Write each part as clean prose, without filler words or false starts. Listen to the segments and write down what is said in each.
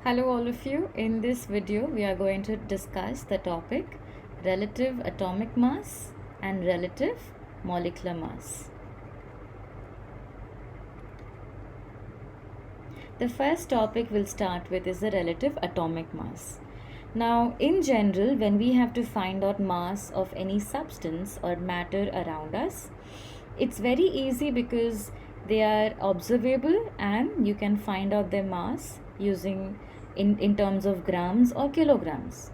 Hello all of you. In this video we are going to discuss the topic relative atomic mass and relative molecular mass. The first topic we'll start with is the relative atomic mass. Now in general, when we have to find out mass of any substance or matter around us, it's very easy because they are observable and you can find out their mass using in terms of grams or kilograms.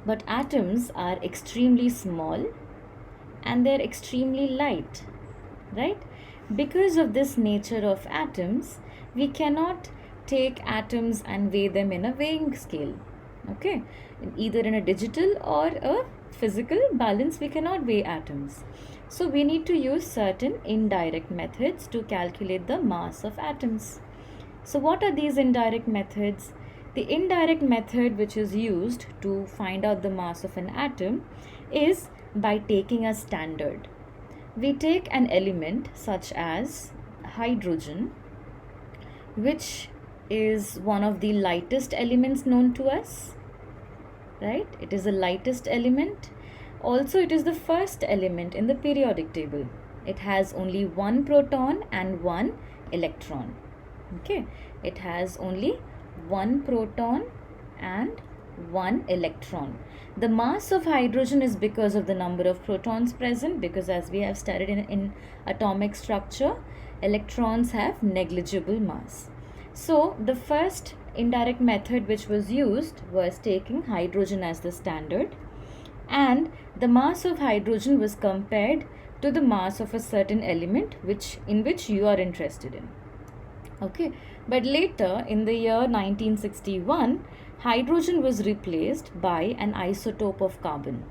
But atoms are extremely small and they're extremely light, right? Because of this nature of atoms, we cannot take atoms and weigh them in a weighing scale. Okay, either in a digital or a physical balance, we cannot weigh atoms. So we need to use certain indirect methods to calculate the mass of atoms. So what are these indirect methods? The indirect method which is used to find out the mass of an atom is by taking a standard. We take an element such as hydrogen, which is one of the lightest elements known to us, right? It is the lightest element. Also, it is the first element in the periodic table. It has only one proton and one electron. Okay, it has only one proton and one electron. The mass of hydrogen is because of the number of protons present, because as we have studied in atomic structure, electrons have negligible mass. So the first indirect method which was used was taking hydrogen as the standard, and the mass of hydrogen was compared to the mass of a certain element in which you are interested in. Okay, but later in the year 1961, hydrogen was replaced by an isotope of carbon.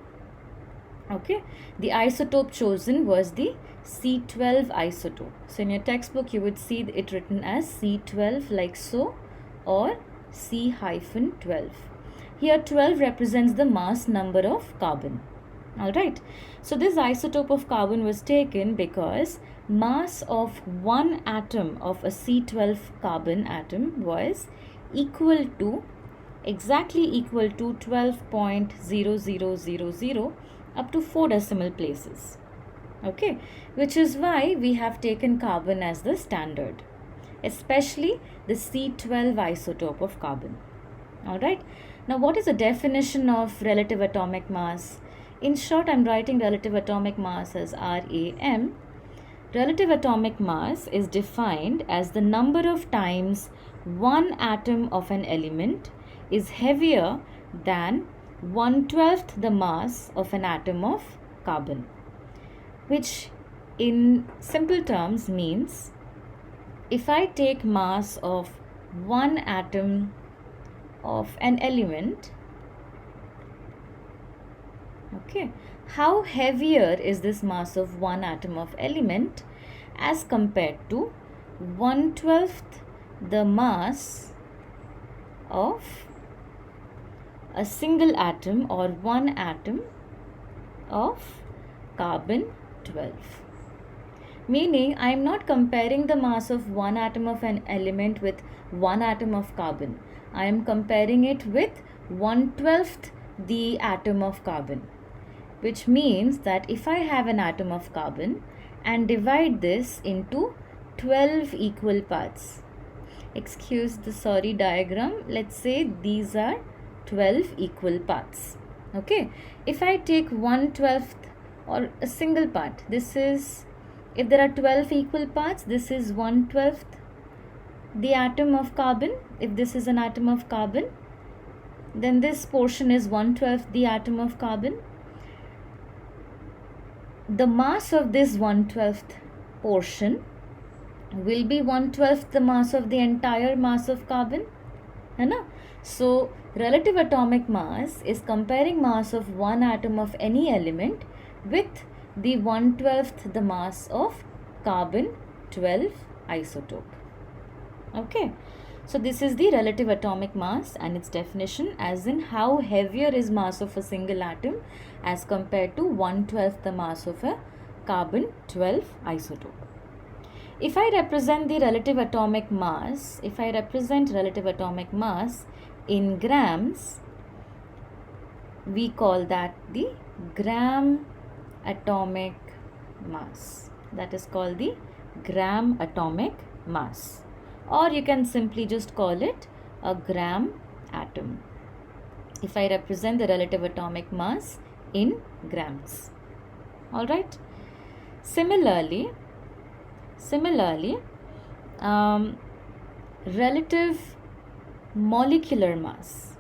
Okay, the isotope chosen was the C12 isotope. So in your textbook you would see it written as C12 like so, or C-12. Here 12 represents the mass number of carbon. Alright, so this isotope of carbon was taken because mass of one atom of a C12 carbon atom was exactly equal to 12.0000 up to 4 decimal places. Okay, which is why we have taken carbon as the standard, especially the C12 isotope of carbon. Alright, now what is the definition of relative atomic mass? In short, I'm writing relative atomic mass as RAM. Relative atomic mass is defined as the number of times one atom of an element is heavier than 1/12 the mass of an atom of carbon, which in simple terms means if I take mass of one atom of an element, okay, how heavier is this mass of one atom of element as compared to 1/12 the mass of a single atom or one atom of carbon 12. Meaning I am not comparing the mass of one atom of an element with one atom of carbon. I am comparing it with 1/12 the atom of carbon, which means that if I have an atom of carbon and divide this into 12 equal parts, excuse the sorry diagram, let's say these are 12 equal parts. Okay, if I take 1/12 or a single part, this is, if there are 12 equal parts, this is 1/12 the atom of carbon. If this is an atom of carbon, then this portion is 1/12 the atom of carbon. The mass of this 1/12 portion will be 1/12 the mass of the entire mass of carbon, है ना? So relative atomic mass is comparing mass of one atom of any element with the 1/12 the mass of carbon 12 isotope. Okay, so this is the relative atomic mass and its definition, as in how heavier is mass of a single atom as compared to 1/12 the mass of a carbon 12 isotope. If I represent relative atomic mass in grams, we call that the gram atomic mass. That is called the gram atomic mass, or you can simply just call it a gram atom if I represent the relative atomic mass in grams. All right. Similarly, relative molecular mass.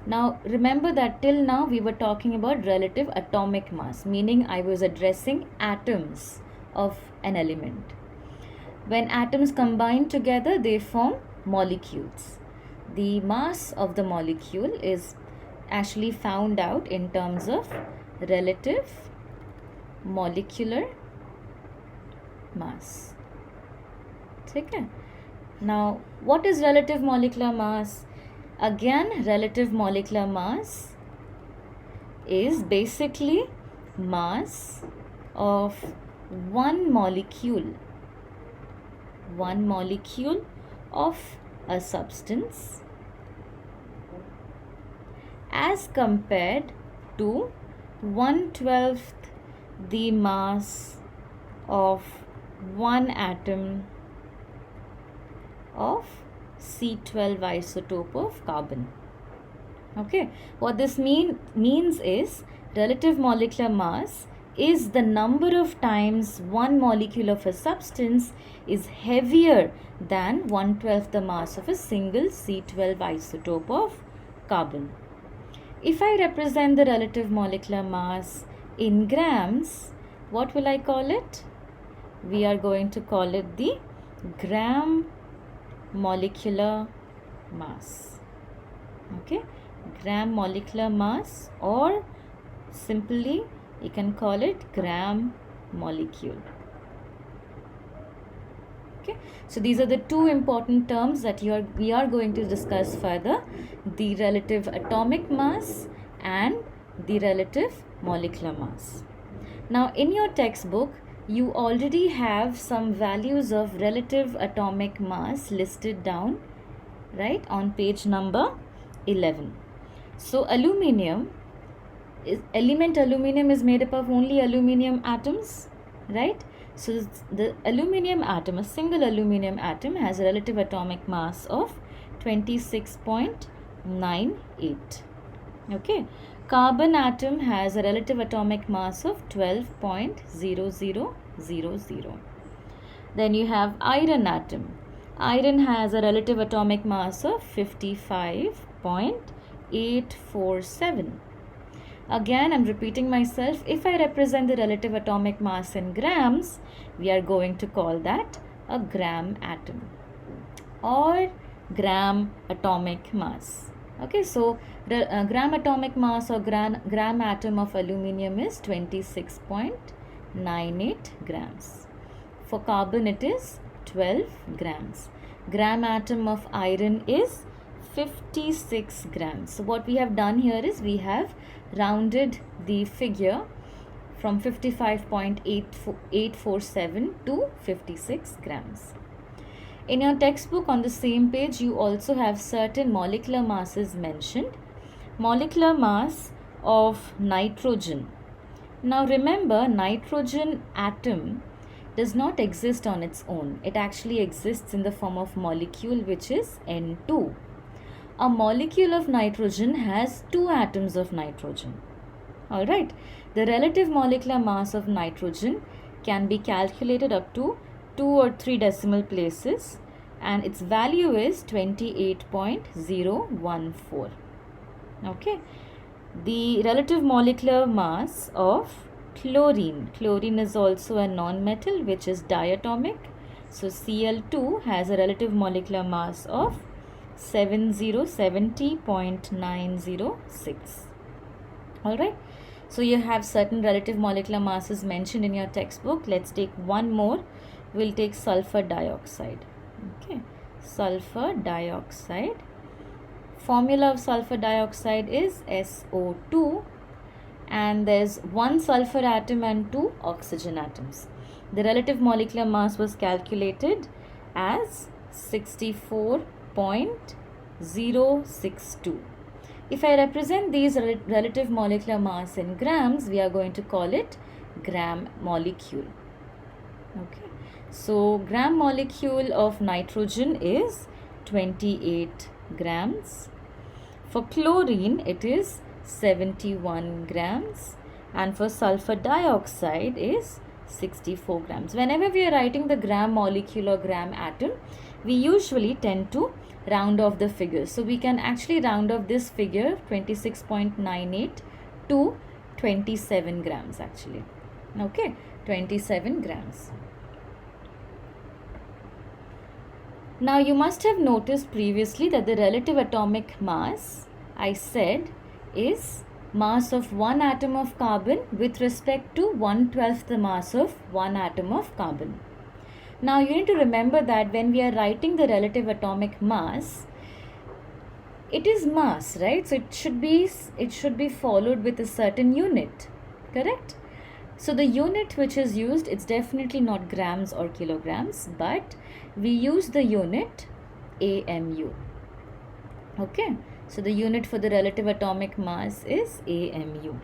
Now remember that till now we were talking about relative atomic mass, meaning I was addressing atoms of an element. When atoms combine together, they form molecules. The mass of the molecule is actually found out in terms of relative molecular mass. Okay. Now, what is relative molecular mass? Again, relative molecular mass is basically mass of one molecule of a substance as compared to 1/12 the mass of one atom of C12 isotope of carbon. Okay, what this means is relative molecular mass is the number of times one molecule of a substance is heavier than 1/12 the mass of a single C12 isotope of carbon. If I represent the relative molecular mass in grams, what will I call it? We are going to call it the gram molecular mass. Okay, gram molecular mass, or simply you can call it gram molecule. Okay, so these are the two important terms that we are going to discuss further: the relative atomic mass and the relative molecular mass. Now in your textbook, you already have some values of relative atomic mass listed down, right, on page number 11. So aluminum is made up of only aluminum atoms, right? So the aluminum atom, a single aluminum atom, has a relative atomic mass of 26.98. Okay. Carbon atom has a relative atomic mass of 12.0000. Then you have iron atom. Iron has a relative atomic mass of 55.847. Again, I'm repeating myself. If I represent the relative atomic mass in grams, we are going to call that a gram atom or gram atomic mass. Okay, so gram atomic mass or gram atom of aluminium is 26.98 grams. For carbon, it is 12 grams. Gram atom of iron is 56 grams. So what we have done here is we have rounded the figure from 55.847 to 56 grams. In your textbook on the same page, you also have certain molecular masses mentioned. Molecular mass of nitrogen. Now remember, nitrogen atom does not exist on its own. It actually exists in the form of molecule, which is N2. A molecule of nitrogen has two atoms of nitrogen. Alright, the relative molecular mass of nitrogen can be calculated up to 2 or 3 decimal places, and its value is 28.014. Okay, the relative molecular mass of chlorine. Chlorine is also a non-metal which is diatomic. So Cl2 has a relative molecular mass of 70.906. Alright, so you have certain relative molecular masses mentioned in your textbook. Let's take one more. We'll take sulfur dioxide. Okay, sulfur dioxide. Formula of sulfur dioxide is SO2, and there's one sulfur atom and 2 oxygen atoms. The relative molecular mass was calculated as 64.8 0.062. If I represent these relative molecular mass in grams, we are going to call it gram molecule. Okay, so gram molecule of nitrogen is 28 grams. For chlorine, it is 71 grams, and for sulfur dioxide is 64 grams. Whenever we are writing the gram molecule or gram atom, we usually tend to round off the figures. So we can actually round off this figure 26.98 to 27 grams actually. Okay, 27 grams. Now you must have noticed previously that the relative atomic mass I said is mass of one atom of carbon with respect to 1/12 the mass of one atom of carbon. Now you need to remember that when we are writing the relative atomic mass, it is mass, right? So it should be followed with a certain unit, correct? So the unit which is used, it's definitely not grams or kilograms, but we use the unit AMU. Okay, so the unit for the relative atomic mass is AMU.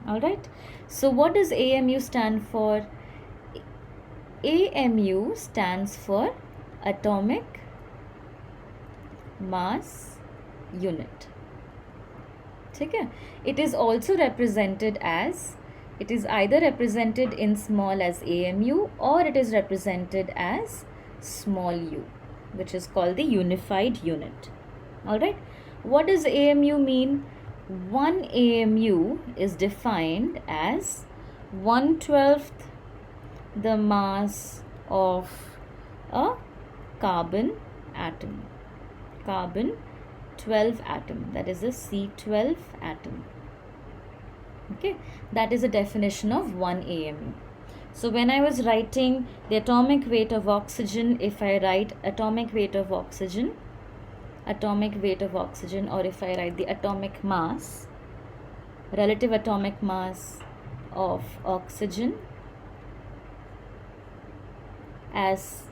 Alright, so what does AMU stand for? AMU stands for atomic mass unit. Okay, it is also represented as, it is either represented in small as AMU or it is represented as small u, which is called the unified unit. Alright, what does AMU mean? 1 AMU is defined as 1/12 the mass of a carbon atom. Carbon 12 atom, that is a C12 atom. Okay, that is a definition of 1 AMU. So when I was writing the atomic weight of oxygen, if I write atomic weight of oxygen, or if I write the atomic mass, relative atomic mass of oxygen as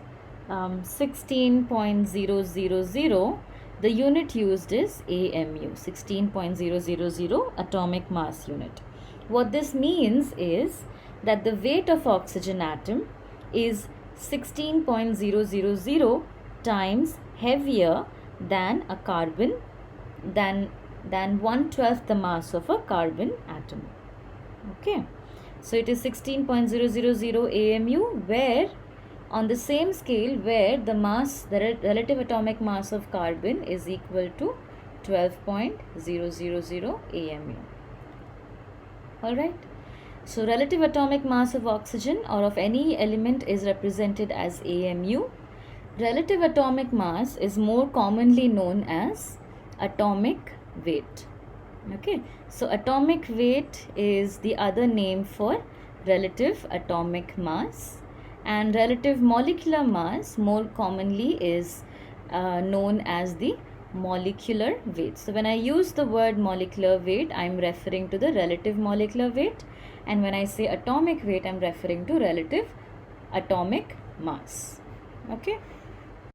16.000, the unit used is AMU, 16.000 atomic mass unit. What this means is that the weight of oxygen atom is 16.000 times heavier than a carbon, than 1/12 the mass of a carbon atom. Okay, so it is 16.000 AMU, where on the same scale where the mass, the relative atomic mass of carbon is equal to 12.000 AMU. Alright, so relative atomic mass of oxygen or of any element is represented as AMU. Relative atomic mass is more commonly known as atomic weight. Okay, so atomic weight is the other name for relative atomic mass, and relative molecular mass more commonly is known as the molecular weight. So when I use the word molecular weight, I am referring to the relative molecular weight, and when I say atomic weight, I am referring to relative atomic mass. Okay,